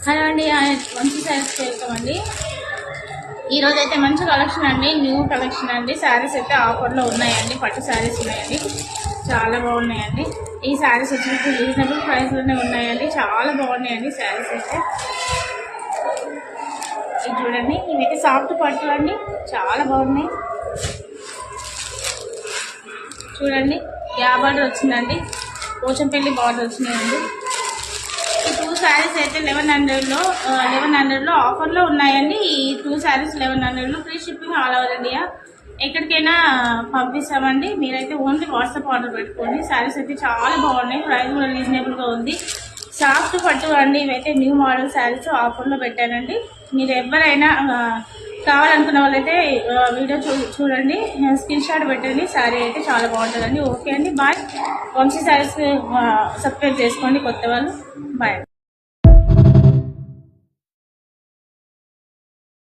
Hello అండి, మంచి శారీస్కి వెల్కమ్ అండి. ఈరోజు అయితే మంచి కలెక్షన్ అండి, న్యూ కలెక్షన్ అండి. శారీస్ అయితే ఆఫర్లో ఉన్నాయండి, పట్టు శారీస్ ఉన్నాయండి, చాలా బాగున్నాయండి. ఈ శారీస్ వచ్చి రీజనబుల్ ప్రైస్లోనే ఉన్నాయండి, చాలా బాగున్నాయండి శారీస్ అయితే. ఇది చూడండి, ఇవైతే సాఫ్ట్ పట్టు అండి, చాలా బాగున్నాయి. చూడండి, యా బార్డర్ వచ్చిందండి, పోచంపల్లి బార్డర్ వచ్చినాయండి. ఈ 2 శారీస్ అయితే 1100లో ఆఫర్లో ఉన్నాయండి. ఈ 2 శారీస్ 1100లో, free shipping all over India, ఎక్కడికైనా పంపిస్తామండి. మీరైతే ఓన్లీ వాట్సాప్ ఆర్డర్ పెట్టుకోండి. శారీస్ అయితే చాలా బాగున్నాయి, ప్రైస్ కూడా రీజనబుల్గా ఉంది. సాఫ్ట్ పట్టు అండి, ఇవైతే న్యూ మోడల్ శారీస్ ఆఫర్లో పెట్టానండి. మీరు ఎవరైనా కావాలనుకున్న వాళ్ళైతే వీడియో చూడండి, స్క్రీన్ షాట్ పెట్టండి. శారీ అయితే చాలా బాగుంటుందండి. ఓకే అండి, బాయ్. వంశీ శారీస్ సబ్స్క్రైబ్ చేసుకోండి కొత్త వాళ్ళు. బాయ్.